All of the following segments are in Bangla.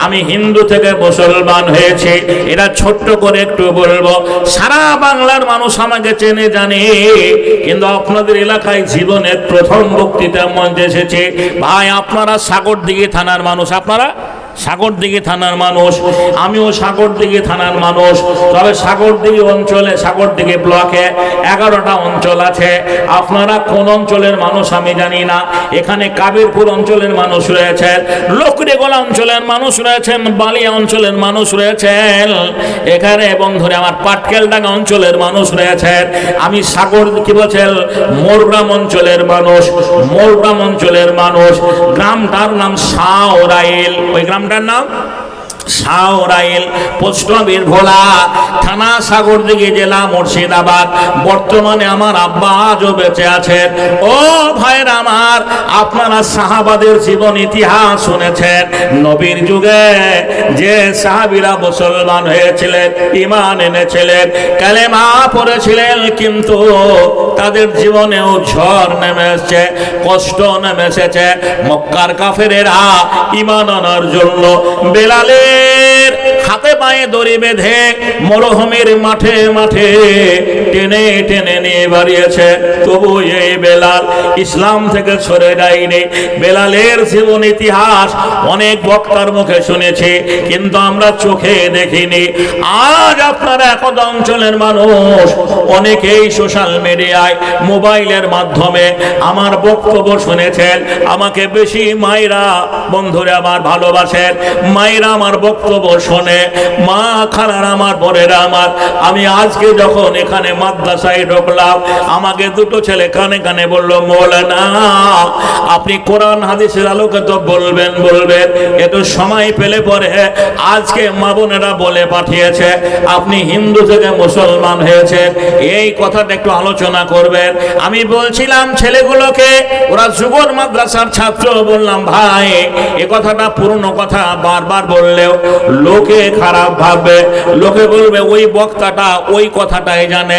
আমি হিন্দু থেকে মুসলমান হয়েছে, এটা ছোট্ট করে একটু বলবো। সারা বাংলার মানুষ আমাকে চেনে জানে, কিন্তু আপনাদের এলাকায় জীবনের প্রথম বক্তৃতা মঞ্চে এসেছে। ভাই আপনারা সাগরদিঘি থানার মানুষ, আপনারা সাগরদিঘি থানার মানুষ, আমিও সাগরদিঘি থানার মানুষ। তবে সাগরদিঘি অঞ্চলে, সাগরদিঘি ব্লকে 11টা অঞ্চল আছে। আপনারা কোন অঞ্চলের মানুষ আমি জানি না। এখানে কাবিরপুর অঞ্চলের মানুষ রয়েছেন, লকড়িগোলা অঞ্চলের মানুষ রয়েছেন, বালিয়া অঞ্চলের মানুষ রয়েছেন, এখানে বন্ধুরা আমার পাটকেলডাঙ্গা অঞ্চলের মানুষ রয়েছেন। আমি সাগর কি বলছেন মোরগ্রাম অঞ্চলের মানুষ, মোরগ্রাম অঞ্চলের মানুষ। গ্রামটার নাম শাওরাইল, ওই গ্রামটার নাম শাওরাইল, পোস্ট অফিস ভোলা, থানা সাগরদিঘি, জেলা মুর্শিদাবাদ। বর্তমানে আমার আব্বা আজও বেঁচে আছেন। ও ভাইরা আমার, আপনারা সাহাবাদের জীবন ইতিহাস শুনেছেন। নবীর যুগে যে সাহাবীরা মুসলমান হয়েছিলেন, ঈমান এনেছিলেন, কালেমা পড়েছিলেন, কিন্তু তাদের জীবনেও ঝড় নেমে এসেছে, কষ্ট নেমে এসেছে। মক্কার কাফেরেরা ঈমান আনার জন্য বেলালের হাতে পায়ে দড়ি বেঁধে মরুভূমির মাঠে মাঠে টেনে টেনে নিয়ে বাড়িয়েছে, তবু এই বেলাল ইসলাম থেকে সরে যায়নি। বেলালের জীবন ইতিহাস অনেক বক্তার মুখে শুনেছি, কিন্তু আমরা চোখে দেখিনি। আজ আপনারা একদ অঞ্চলের মানুষ অনেকেই সোশ্যাল মিডিয়ায়, মোবাইলের মাধ্যমে আমার বক্তব্য শুনেছেন। আমাকে বেশি মায়েরা বন্ধুরা আমার ভালোবাসেন, মায়েরা আমার বক্তব্য শোনে, মা খালার আমার বোনেরা আমার। আমি আজকে যখন এখানে মাদ্রাসায় ঢুকলাম, আমাকে দুটো ছেলে কানে কানে বলল, মৌলানা আপনি কোরআন হাদিসের আলোকে তো বলবেন বলবেন, একটু সময় পেলে পরে আজকে মা বোনেরা বলে পাঠিয়েছে আপনি হিন্দু থেকে মুসলমান হয়েছে, এই কথাটা একটু আলোচনা করবেন। আমি বলছিলাম ছেলেগুলোকে, ওরা যুবর মাদ্রাসার ছাত্র, বললাম ভাই এ কথাটা পুরনো কথা, বারবার বললেও লোকে খারাপ ভাববে, লোকে বলবে ওই বক্তাটা ওই কথাটাই জানে,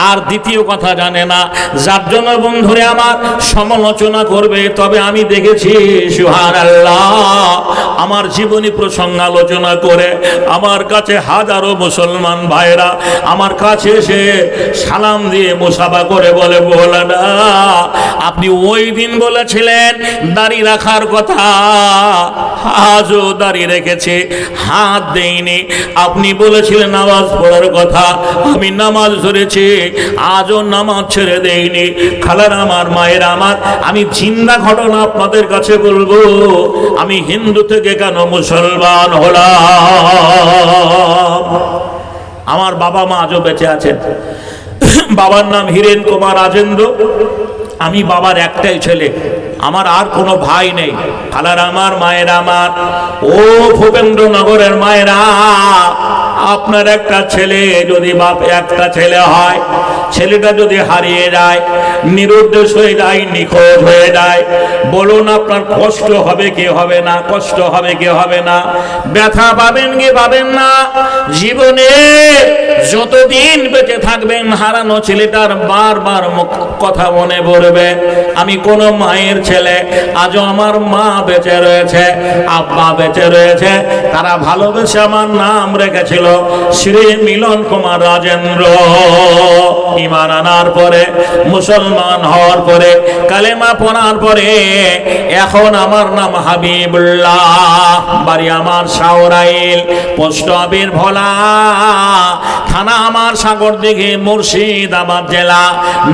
আর দ্বিতীয় কথা জানে না, যার জন্য বন্ধুরে আমার সমালোচনা করবে। তবে আমি দেখেছি সুবহানাল্লাহ, আমার জীবনী প্রসঙ্গ আলোচনা করে আমার কাছে হাজারো মুসলমান ভাইরা আমার কাছে এসে সালাম দিয়ে মুসাফা করে বলে, মৌলানা আপনি ওই দিন বলেছিলেন দাড়ি রাখার কথা, আজও দাড়ি রেখেছে, হাত দেইনি। আপনি বলেছিলেন নামাজ পড়ার কথা, আমি নামাজ ধরেছি, আজও নামাজ ছেড়ে দেইনি। খালার আমার, মায়ের আমার, আমি জিন্দা ঘটনা আপনাদের কাছে বলবো, আমি হিন্দু থেকে কেন মুসলমান হলাম। আমার বাবা মা আজও বেঁচে আছেন। বাবার নাম হীরেন কুমার রাজেন্দ্র। আমি বাবার একটাই ছেলে, আমার আর কোনো ভাই নেই। খালার আমার, মায়ের আমার, ও ভূপেন্দ্রনগরের মায়েরা, আপনার একটা ছেলে যদি বাপ একটা ছেলে হয়, ছেলেটা যদি হারিয়ে যায়, নিরুদ্দেশ হয়ে যায়, নিখোঁজ হয়ে যায়, বলুন আপনার কষ্ট হবে কি হবে না? কষ্ট হবে কি হবে না? ব্যথা পাবেন কি পাবেন না? জীবনে যতদিন বেঁচে থাকবেন হারানো ছেলেটার বারবার কথা মনে পড়বে। আমি কোন মায়ের ছেলে, আজও আমার মা বেঁচে রয়েছে, আব্বা বেঁচে রয়েছে, তারা ভালোবেসে আমার নাম রেখেছিল শ্রী মিলন কুমার রাজেন্দ্র। ঈমান আনার পরে, মুসলমান হওয়ার পরে, কালেমা পড়ার পরে এখন আমার নাম হাবিবুল্লাহ। বাড়ি আমার শাওরাইল, পোস্ট অফিস ভোলা, থানা আমার সাগরদিঘি, মুর্শিদাবাদ জেলা।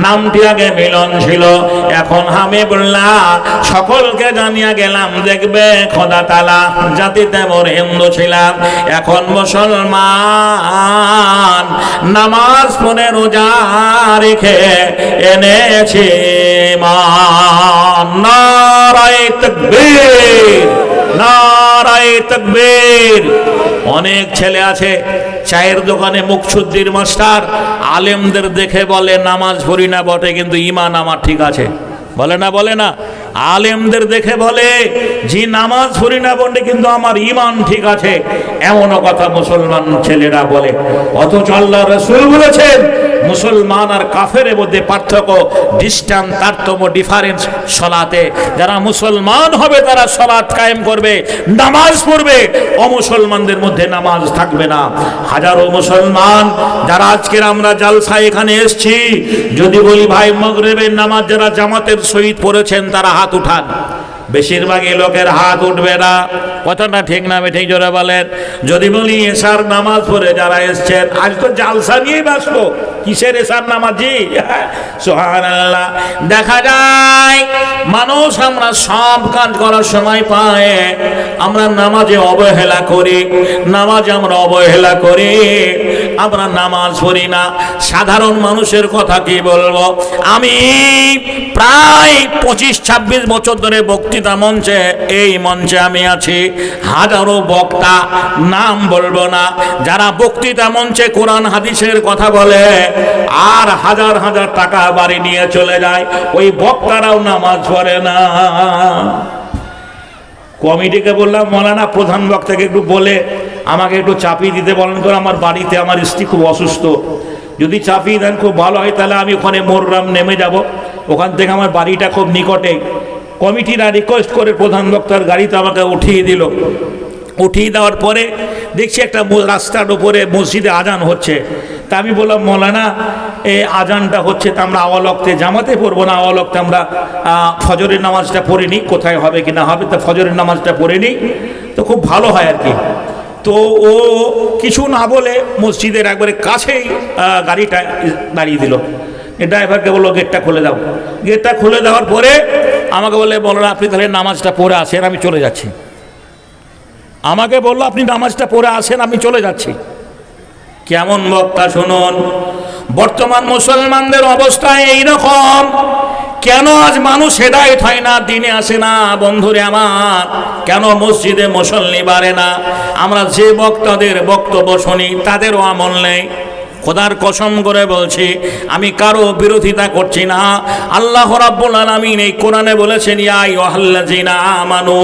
নামটি আগে মিলন ছিল, এখন হাবিবুল্লাহ। সকলকে জানিয়ে গেলাম, দেখবে খোদা তাআলা জাতিতে মোর হিন্দু ছিলাম, এখন মুসলমান। নামাজ পড়ে রোজা রেখে এনেছে মান। নারায়ে তাকবীর, নারায়ে তাকবীর। অনেক ছেলে আছে চায়ের দোকানে মুখশুদ্ধির মাস্টার, আলেমদের দেখে বলে নামাজ পড়ি না বটে, কিন্তু ঈমান আমার ঠিক আছে, বলে না? বলে না? আলেমদের দেখে বলে জি নামাজ পড়ি না বটে, কিন্তু আমার ঈমান ঠিক আছে, এমনও কথা মুসলমান ছেলেরা বলে। অথচ আল্লাহর রাসূল বলেছেন মুসলমান আর কাফের মধ্যে পার্থক্য, ডিস্টেন্স, তারতম্য, ডিফারেন্স সলাতে। যারা মুসলমান হবে তারা সলাত কায়েম করবে, নামাজ পড়বে, অমুসলমানদের মধ্যে নামাজ থাকবে না। হাজারো মুসলমান যারা আজকের আমরা জালসা এখানে এসেছি, যদি বলি ভাই মাগরিবের নামাজ যারা জামাতের সহিত পড়েছেন তারা হাত উঠান, বেশিরভাগই লোকের হাত উঠবে না। কথাটা ঠিক না ঠিক জোরে বলেন। যদি বলি এশার নামাজ পড়ে যারা এসছেন, আজ তো জালসা নিয়ে ব্যস্ত, কিসের এশার নামাজি? সুবহানাল্লাহ। দেখা যায় মানুষ আমরা সব কাজ করার সময় পায়, আমরা নামাজে অবহেলা করি, নামাজে আমরা অবহেলা করি, আমরা নামাজ পড়ি না। সাধারণ মানুষের কথা কি বলবো, আমি প্রায় 25-26 বছর ধরে বক্তৃতা মঞ্চে, এই মঞ্চে আমি আছি, হাজারো বক্তা, নাম বলবো না, যারা বক্তৃতা মঞ্চে কোরআন হাদিসের কথা বলে আর হাজার হাজার টাকা বাড়ি নিয়ে চলে যায়, ওই বক্তারাও নামাজ পড়ে না। কমিটিকে বললাম, মৌলানা প্রধান বক্তাকে একটু বলে আমাকে একটু চাপিয়ে দিতে বলেন করে, আমার বাড়িতে আমার স্ত্রী খুব অসুস্থ, যদি চাপিয়ে দেন খুব ভালো হয়, তাহলে আমি ওখানে মোররাম নেমে যাব, ওখান থেকে আমার বাড়িটা খুব নিকটে। কমিটিরা রিকোয়েস্ট করে প্রধান বক্তার গাড়িতে আমাকে উঠিয়ে দিল। উঠিয়ে দেওয়ার পরে দেখছি একটা রাস্তার উপরে মসজিদে আজান হচ্ছে। তা আমি বললাম, মৌলানা এই আজানটা হচ্ছে, তা আমরা আওয়ালক্তে জামাতে পড়বো না, আওয়ালক্তে আমরা ফজরের নামাজটা পড়ে নিই, কোথায় হবে কি না হবে, তা ফজরের নামাজটা পড়ে নিই তো খুব ভালো হয় আর কি। তো ও কিছু না বলে মসজিদের একবারে কাছেই গাড়িটা দাঁড়িয়ে দিল। ড্রাইভারকে বললো গেটটা খুলে দাও। গেটটা খুলে দেওয়ার পরে আমাকে বললে, বললো আপনি তাহলে নামাজটা পড়ে আসেন, আমি চলে যাচ্ছি। আমাকে বললো আপনি নামাজটা পড়ে আসেন, আমি চলে যাচ্ছি। কেমন বক্তা শুনুন। বর্তমান মুসলমানদের অবস্থা এইরকম, কেন আজ মানুষ হেদায়েত হয় না, দিনে আসে না? বন্ধুরে আমার, কেন মসজিদে মুসল্লি বাড়ে না? আমরা যে বক্তাদের বক্তব্য শুনি তাদেরও আমল নেই। খোদার কসম করে বলছি, আমি কারো বিরোধিতা করছি না। আল্লাহ রাব্বুল আলামিন এই কোরআনে বলেছেন, ইয়া আইয়ুহাল্লাযিনা আমানু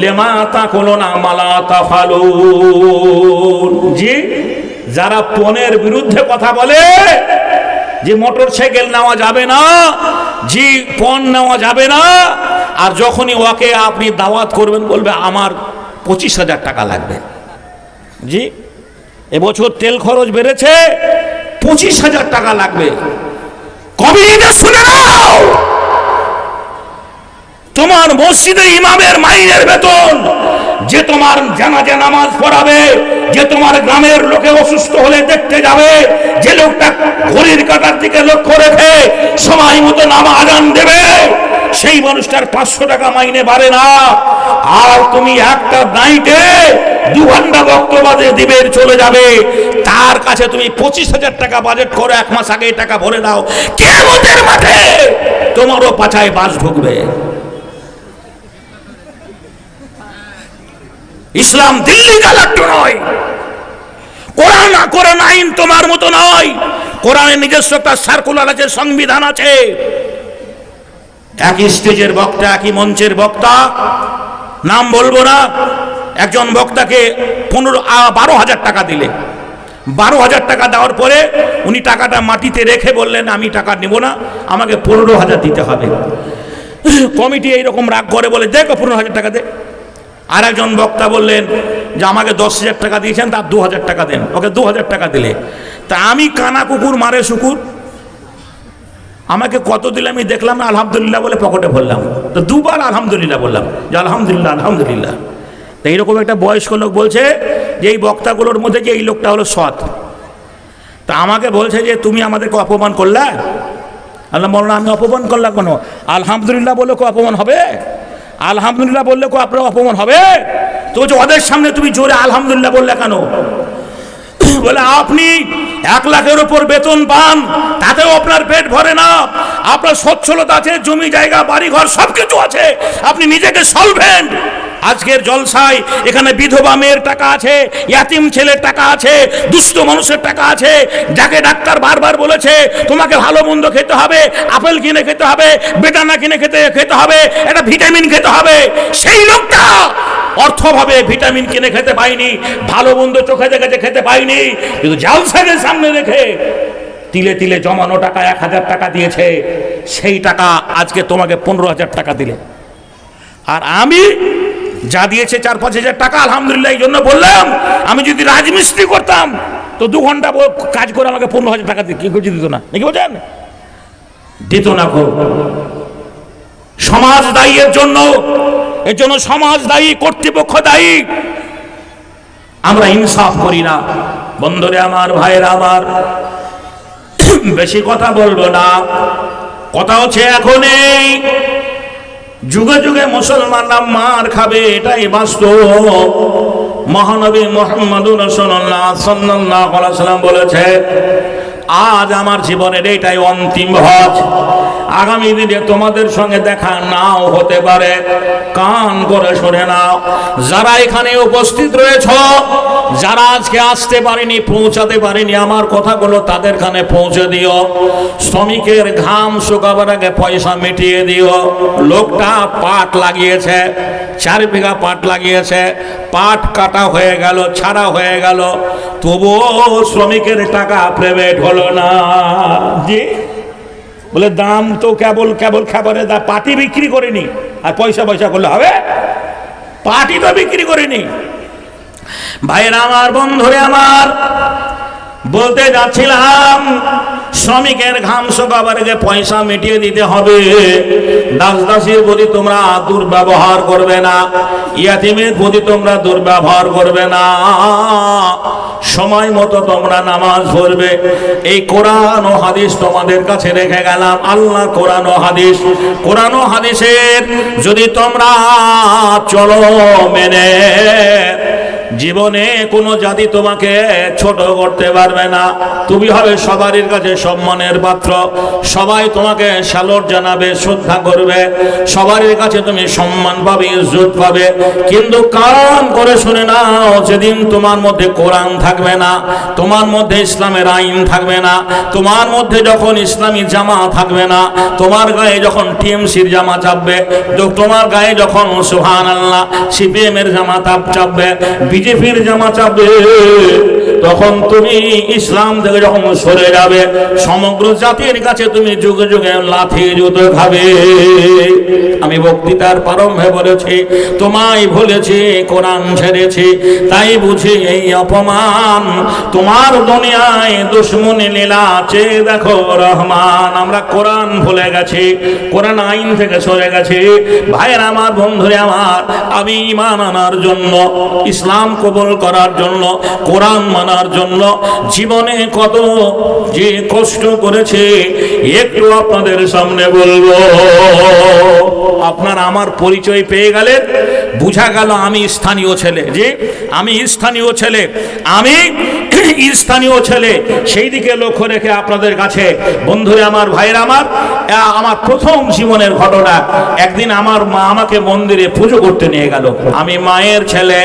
লিমা তাকুলুনা মা লা তাফালুন। জি, যারা পণের বিরুদ্ধে কথা বলে, যে মোটরসাইকেল নেওয়া যাবে না, জি পণ নেওয়া যাবে না, আর যখনই ওকে আপনি দাওয়াত করবেন বলবে আমার 25,000 টাকা লাগবে। জি, এবছর তেল খরচ বেড়েছে, 25,000 টাকা লাগবে। কমিটিতে শুনে নাও, তোমার মসজিদে ইমামের মাইনের বেতন, যে তোমার জানাজা নামাজ পড়াবে, যে তোমার গ্রামের লোকে অসুস্থ হলে দেখতে যাবে, যে লোকটা ঘড়ির কাঁটার দিকে লক্ষ্য রেখে সময় মতো নামাজ আজান দেবে, সেই মানুষটার 500 টাকা মাইনে বাড়ে না। আর তুমি একটা নাইটে 2 ঘন্টা বক্তব্য দিবে, চলে যাবে, তার কাছে তুমি 25,000 টাকা বাজেট করো, 1 মাস আগে টাকা ভরে দাও, কিয়ামতের মাঠে তোমারও পাছায় বাস ঢুকবে। ইসলাম দিল্লি কালাক্ট নয়, কোরআন আইন তোমার মতো নয়। কোরআনের নিজস্ব একটা সার্কুলার আছে, সংবিধান আছে। একই স্টেজের বক্তা, একই মঞ্চের বক্তা, নাম বলবো না, একজন বক্তাকে 12,000 টাকা দিলে, 12,000 টাকা দেওয়ার পরে উনি টাকাটা মাটিতে রেখে বললেন, আমি টাকা নেব না, আমাকে 15,000 দিতে হবে। কমিটি এইরকম রাগ করে বলে, দেখো 15,000 টাকা দে। আর একজন বক্তা বললেন যে আমাকে 10,000 টাকা দিয়েছেন, তার 2,000 টাকা দেন। ওকে 2,000 টাকা দিলে, তা আমি কানা কুকুর মারে শুকুর, আমাকে কত দিলে আমি দেখলাম, আলহামদুলিল্লাহ বলে পকেটে ভরলাম। তো 2 বার আলহামদুলিল্লাহ বললাম, যে আলহামদুলিল্লাহ আলহামদুলিল্লাহ। তো এইরকম একটা বয়স্ক লোক বলছে যে এই বক্তাগুলোর মধ্যে যে এই লোকটা হলো সৎ। তা আমাকে বলছে যে তুমি আমাদেরকে অপমান করলা। আল্লাহ বলল, আমি অপমান করলাম কেন? আলহামদুলিল্লাহ বললে কেউ অপমান হবে? আলহামদুলিল্লাহ বললে কেউ আপনার অপমান হবে? তো ওদের সামনে তুমি জোরে আলহামদুলিল্লাহ বললে কেন? বলে আপনি 1 লাখের উপর বেতন পান, তাতেও আপনার পেট ভরে না, আপনার সচ্ছলতা আছে, জমি জায়গা বাড়ি ঘর সবকিছু আছে, আপনি নিজেকে সলভেন্ট। আজকের জলসায় এখানে বিধবা মেয়ের টাকা আছে, ইয়াতিম ছেলের টাকা আছে, দুস্থ মানুষের টাকা আছে, যাকে ডাক্তার বারবার বলেছে তোমাকে ভালো মন্দ খেতে হবে, আপেল কিনে খেতে হবে, বেদানা কিনে খেতে হবে, একটা ভিটামিন খেতে হবে, সেই লোকটা অর্থভাবে ভিটামিন কিনে খেতে পাইনি, ভালো মন্দ চোখে দেখেছে খেতে পাইনি, কিন্তু জালসাকে সামনে রেখে তিলে তিলে জমানো টাকা 1000 টাকা দিয়েছে, সেই টাকা আজকে তোমাকে 15,000 টাকা দিলে। আর আমি যা দিয়েছে 4-5 হাজার টাকা, আলহামদুলিল্লাহ। এই জন্য বললাম, আমি যদি রাজমিস্ত্রি করতাম তো 2 ঘন্টা কাজ করে আমাকে 15,000 টাকা দিয়ে কি করে দিত না, নাকি বলছেন? দিত না। সমাজ দায়ী এর জন্য সমাজ দায়ী, কর্তৃপক্ষ দায়ী। আমরা ইনসাফ করি না। বন্ধুরে আমার, ভাইয়েরা আমার, বেশি কথা বলবো না। কথা হচ্ছে এখন এই যুগে যুগে মুসলমানরা মার খাবে, এটাই বাস্তব। মহানবী মুহাম্মদুর রাসূলুল্লাহ সাল্লাল্লাহু আলাইহি ওয়াসাল্লাম বলেছে, আজ আমার জীবনের এটাই অন্তিম হজ। আগামী দিনে তোমাদের সঙ্গে দেখা নাও হতে পারে। কান করে শুনে নাও, যারা এখানে উপস্থিত রয়েছ, যারা আজকে আসতে পারেনি, পৌঁছাতে পারেনি, আমার কথাগুলো তাদের কানে পৌঁছে দিও। শ্রমিকের ঘাম শুকাবার আগে পয়সা মিটিয়ে দিও। লোকটা পাট লাগিয়েছে, 4 বিঘা পাট লাগিয়েছে, পাট কাটা হয়ে গেল, ছাড়া হয়ে গেল, তবুও শ্রমিকের টাকা পেমেন্ট হলো না। জি বলে, দাম তো কেবল খাবারে দা, পাটি বিক্রি করেনি, আর পয়সা করলে হবে? পাটি তো বিক্রি করেনি। ভাইরা আমার, বন্ধুরে আমার, বলতে যাচ্ছিলাম, শ্রমিকের ঘাম শুকাবার আগে পয়সা মিটিয়ে দিতে হবে। দাস দাসীর প্রতি তোমরা দুর্ব্যবহার করবে না, ইয়াতিমের প্রতি তোমরা দুর্ব্যবহার করবে না। সময় মতো তোমরা নামাজ পড়বে। এই কোরআন ও হাদিস তোমাদের কাছে রেখে গেলাম। আল্লাহ কোরআন ও হাদিসের যদি তোমরা চলো মেনে, জীবনে কোনো জাতি তোমাকে ছোট করতে পারবে না। তুমি হবে সবারই কাছে সম্মানের পাত্র, সবাই তোমাকে সালট জানাবে, শ্রদ্ধা করবে, সবারই কাছে তুমি সম্মান পাবে, ইজ্জত পাবে। কিন্তু কান করে শুনে নাও, যেদিন তোমার মধ্যে কোরআন থাকবে না, তোমার মধ্যে ইসলামের আইন থাকবে না, তোমার মধ্যে যখন ইসলামী জামা থাকবে না, তোমার গায়ে যখন টিএমসির জামা চাপবে, তোমার গায়ে যখন সুবহানাল্লাহ সিপিএম এর জামা চাপবে, বিজেপির জামা চাপবে, তখন তুমি ইসলাম থেকে যখন সরে যাবে, সমগ্র জাতির কাছে তুমি যুগে যুগে লাথি জুতো খাবে। আমি বক্তৃতার প্রারম্ভে বলেছি, তোমায় বলেছি কোরআন ছেড়েছি, তাই বুঝি এই অপমান। তোমার দুনিয়ায় দুশ্মনী লীলা, চেয়ে দেখো রহমান। আমরা কোরআন ভুলে গেছি, কোরআন আইন থেকে সরে গেছি। ভাইয়ের আমার, বন্ধুরে আমার, আমি ঈমান আনার জন্য, ইসলাম কবুল করার জন্য, কোরআন মানার জন্য জীবনে কত যে কষ্ট করেছে একটু আপনাদের সামনে বলবো। আপনারা আমার পরিচয় পেয়ে গেলেন, বুঝা গেল আমি স্থানীয় ছেলে। যে আমি স্থানীয় ছেলে, সেই দিকে লক্ষ্য রেখে আপনাদের কাছে, বন্ধুরা আমার, ভাইরা আমার, আমার প্রথম জীবনের ঘটনা। একদিন আমার মা আমাকে মন্দিরে পুজো করতে নিয়ে গেল। আমি মায়ের ছেলে,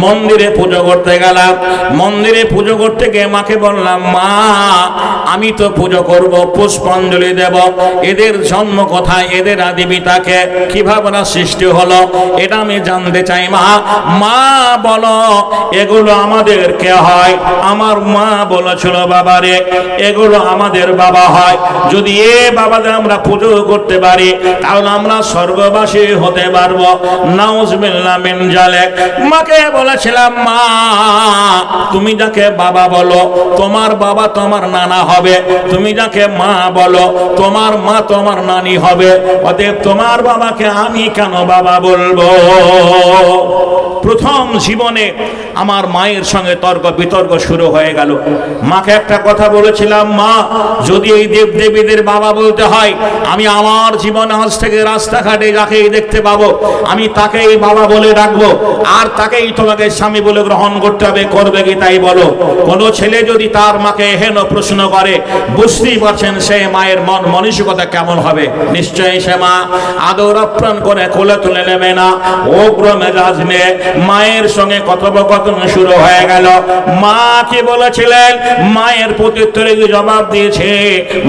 মন্দিরে পুজো করতে গেলাম। মন্দিরে পুজো করতে গিয়ে মাকে বললাম, মা আমি তো পুজো করব, পুষ্পাঞ্জলি দেব, এদের জন্ম কোথায়, এদের আদি পিতাকে কিভাবে সৃষ্টি হলো এটা আমি জানতে চাই। মা বলো এগুলো আমাদের কে হয়? আমার মা বলেছিল, বাবারে এগুলো আমাদের বাবা হয়। যদি এ বাবাদের আমরা পুজো করতে পারি, তাহলে আমরা স্বর্গবাসী হতে পারবো। নাউজুবিল্লাহ মিন জালিক। মাকে বলেছিলাম, মা তুমি যাকে বাবা বলো, তোমার বাবা তোমার নানা হবে। তুমি যাকে মা বলো, তোমার মা তোমার নানি হবে। অতএব তোমার বাবাকে আমি কেন বাবা বলবো? প্রথম জীবনে আমার মায়ের সঙ্গে তর্ক বিতর্ক শুরু হয়ে গেল। মাকে একটা কথা বলেছিলাম, মা যদি এই দেব দেবীদের বাবা বলতে হয়, আমি আমার জীবনে আজ থেকে রাস্তাঘাটে যাকেই দেখতে পাবো আমি তাকেই বাবা বলে ডাকবো, আর তাকেই তোমাকে স্বামী বলে গ্রহণ করতে হবে। করবে কি তাই বলো? কোনো ছেলে যদি তার মাকে হেন প্রশ্ন করে, বুঝতেই পারছেন সে মায়ের মন মানসিকতা কেমন হবে। নিশ্চয়ই সে মা আদর আপ্রাণ করে কোলে তুলে নেবে না, উগ্র মেজাজ নিয়ে মায়ের সঙ্গে কথোপকথন কথোপকথন শুরু হয়ে গেল। মা কি বলেছিলেন? মায়ের প্রত্যুত্তরে জবাব দিয়েছে,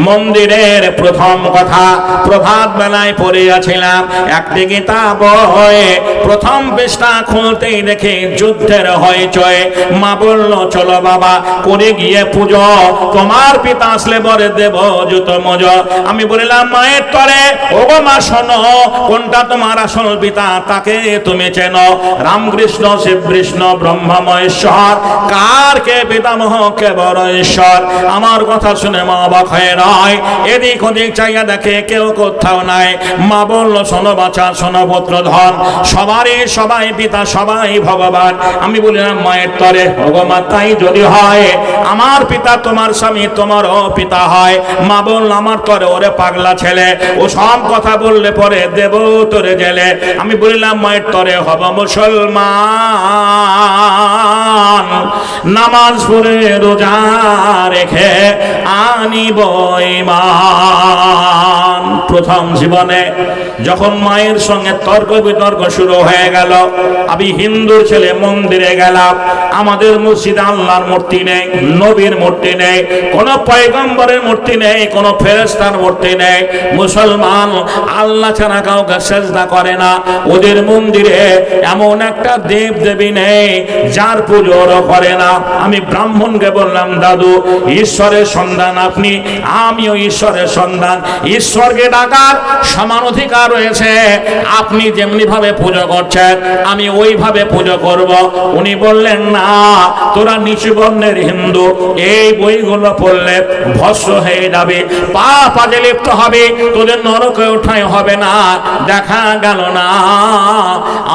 মন্দিরের প্রথম কথা প্রভাত বেলায় পড়িয়াছিলাম একটি গীতা বই, প্রথম পৃষ্ঠা খুলতেই দেখে যুদ্ধের হইচই। মা বলল, চলো বাবা করে গিয়ে পুজো, তোমার পিতা আসলে বরে দেব জুতো মজ। আমি বললাম, মায়ের তরে, ওগো মা শোনো, কোনটা তোমার আসল পিতা তাকে তুমি চেনো? রামকৃষ্ণ, শিব, বিষ্ণু, ব্রহ্মা, মহেশ্বর, কার কে পিতামহ, কে বড় ঈশ্বর? আমার কথা শুনে মা অবাক হয়ে নয়, এদিক ওদিক চাইয়া দেখে কেউ কোথাও নাই। মা বলল, শোনো বাছা, শোনো পুত্রধন, সবারই সবাই পিতা, সবাই ভগবান। আমি বললাম, মায়ের তরে, ওগো মা তাই যদি হয়, আমার পিতা তোমার স্বামী, তোমারও পিতা হয়। মা বলল, আমার তরে, ওরে পাগলা ছেলে, ও সব কথা বললে পরে দেব তোরে জেলে। আমি বললাম, মায়ের তরে হব মুসলমান, নামাজ পড়ে রোজা রেখে আনিব ঈমান। প্রথম জীবনে যখন মায়ের সঙ্গে তর্ক বিতর্ক শুরু হয়ে গেল, আমি হিন্দুর ছেলে মন্দিরে গেলাম, আমাদের মসজিদে আল্লাহর মূর্তি নেই, নবীর মূর্তি নেই, কোন পয়গম্বরের মূর্তি নেই, কোন ফেরেশতার মূর্তি নেই। মুসলমান আল্লাহ ছাড়া কাউকে সেজদা করে না। ওদের মন্দিরে এমন একটা দেব দেবী নেই যার পুজোরও করে না। আমি ব্রাহ্মণকে বললাম, দাদু ঈশ্বরের সন্ধান আপনি, আমিও ঈশ্বরের সন্ধান, ঈশ্বরকে ডাকার সমান অধিকার রয়েছে। আপনি যেমনি ভাবে পুজো করছেন আমি ওইভাবে পুজো করব। উনি বললেন, না, তোরা নিচু বর্ণের হিন্দু, এই বইগুলো পড়লে ভস্ম হয়ে যাবে, পাপ আজে লিপ্ত হবে, তোদের নরকে ওঠাই হবে না। দেখা গেল না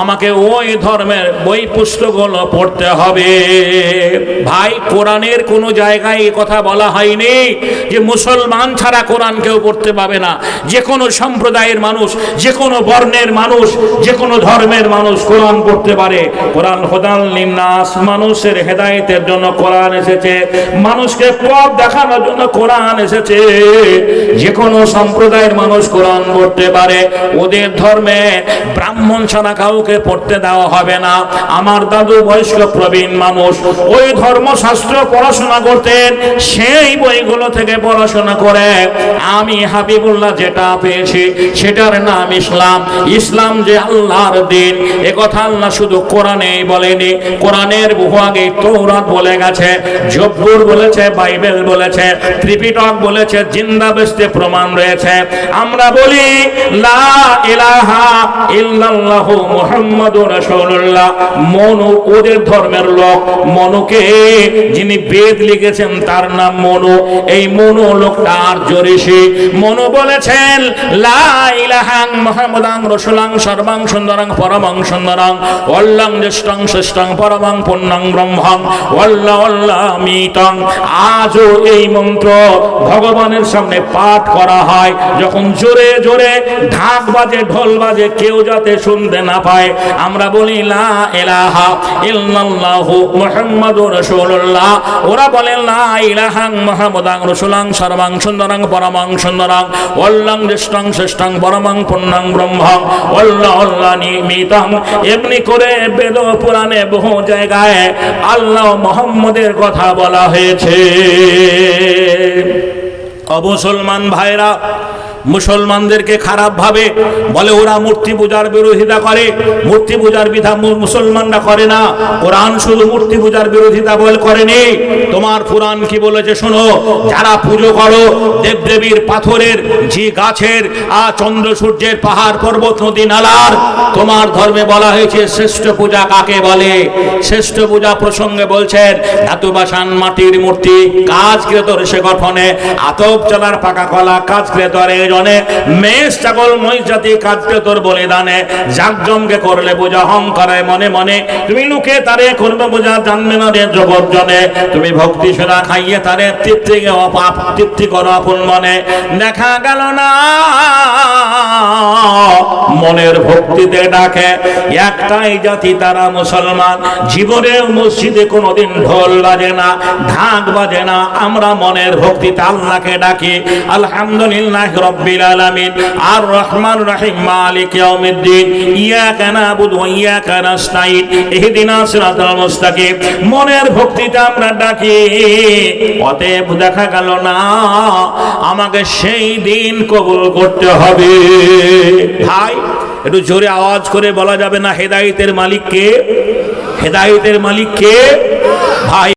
আমাকে ওই ধর্মের বই পুস্তকগুলো পড়তে হবে। ভাই, কোরআনের কোনো জায়গায় এই কথা বলা হয়নি যে মুসলমান ছাড়া কোরআন কেউ পড়তে পাবে না। যে কোনো সম্প্রদায়ের মানুষ, যে কোনো বর্ণের মানুষ, যে কোনো ধর্মের মানুষ কোরআন পড়তে পারে। কোরআন হুদাল লিন্নাস, মানুষের হেদায়েতের জন্য কোরআন এসেছে, মানুষকে পথ দেখানোর জন্য কোরআন এসেছে। যে কোনো সম্প্রদায়ের মানুষ কোরআন পড়তে পারে। ওদের ধর্মে ব্রাহ্মণ ছাড়া কাউকে পড়তে দেওয়া হবে না। আমার দাদু বয়স্ক প্রবীণ মানুষ, ওই ধর্মশাস্ত্র পড়াশোনা করতেন, সেই বইগুলো থেকে পড়াশোনা করে আমি হাবিবুল্লাহ যেটা পেয়েছি সেটার নাম ইসলাম। ইসলাম যে আল্লাহর দিন, এ কথা আল্লাহ শুধু কোরআনেই বলেনি, কোরআনের বহু আগে তৌরাত বলে গেছে, জব্বুর বলেছে, বাইবেল বলেছে, ত্রিপিটক বলেছে, জিন্দা বেস্তে প্রমাণ রয়েছে। আমরা বলি লা ইলাহা ইল্লাল্লাহু মুহাম্মাদুর রাসূলুল্লাহ। মনু ওদের ধর্মের লোক, মনুকে যিনি বেদ লিখেছেন তার নাম মনু। এই মনু লোকটা আর্য ঋষি। মনু বলেছেন লা ইলাহা মুহাম্মাদান রাসূলুল্লাহ সর্বাং সুন্দরং পরমং সুন্দরং ওয়াল্লাং জ্যেষ্ঠং শ্রেষ্ঠং পরমং পুণ্যং ব্রহ্মং ওয়াল্লা ওয়াল্লামিতং। আজও এই মন্ত্র ভগবানের সামনে পাঠ করা হয়, যখন জোরে জোরে ঢাক বাজে, ঢোল বাজে, কেউ যাতে শুনতে না পায়। আমরা বলি লা ইলাহা ইল্লাল্লাহু মুহাম্মাদুর রাসূলুল্লাহ, ওরা বলে লা ইলাহা মুহাম্মাদান রাসূলুল্লাহ সর্বাং সুন্দরং পরমং সুন্দরং ওয়াল্লাং জ্যেষ্ঠং শ্রেষ্ঠং পরমং পুণ্যং ব্রহ্মং ওয়াল্লা ওয়াল্লামিতং। এমনি করে বেদ পুরাণে বহু জায়গায় আল্লাহ মুহাম্মদের কথা বলা হয়েছে। অমুসলমান ভাইরা মুসলমানদেরকে খারাপ ভাবে বলে, ওরা মূর্তি পূজার বিরোধিতা করে। মূর্তি পূজার বিধা মুসলমানরা করে না। কোরআন শুধু মূর্তি পূজার বিরোধিতা বল করেনি। তোমার কোরআন কি বলেছে শোনো, যারা পুজো করো দেবদেবীর, পাথরের, ঝি গাছের, চন্দ্র সূর্যের, পাহাড় পর্বত নদী নালার, তোমার ধর্মে বলা হয়েছে শ্রেষ্ঠ পূজা কাকে বলে। শ্রেষ্ঠ পূজা প্রসঙ্গে বলছেন ধাতু বাসান মাটির মূর্তি, কাজ ক্রেতর সে গঠনে, আতপ চালার পাকা কলা কাজ ক্রেতরে জনে, মেষ ছাগল মহিষ জাতি কাজ ক্রেতর বলিদানে, জাকজমকে করলে বোঝা অহংকারায় মনে মনে, তুমি লুকে তারে করবে বোঝা জানবে না রে জগৎ জনে, তুমি ভক্তি সেরা খাইয়ে তারে তৃপ্তি করো আপন মনে। দেখা গেল না মনের ভক্তিতে ডাকে। একটাই জাতি তারা মুসলমান, জীবনে মসজিদে কোনোদিন ঢোল বাজে না, ঢাক বাজে না, আমরা মনের ভক্তিতে আল্লাহকে ডাকি। আলহামদুলিল্লাহ রাব্বিল আলামিন আর রহমান রহিম মালিক ইয়াউমিদ্দিন ইয়াকা নাবুদু ওয়া ইয়াকা নাস্তাঈন ইহদিনাস সিরাতাল মুস্তাকিম, মনের ভক্তিতে আমরা ডাকি। অতএব দেখা গেল না আমাকে সেই দিন কবুল করতে হবে। ভাই একটু জোরে আওয়াজ করে বলা যাবে না হেদায়েতের মালিক কে? হেদায়েতের মালিক কে? ভাই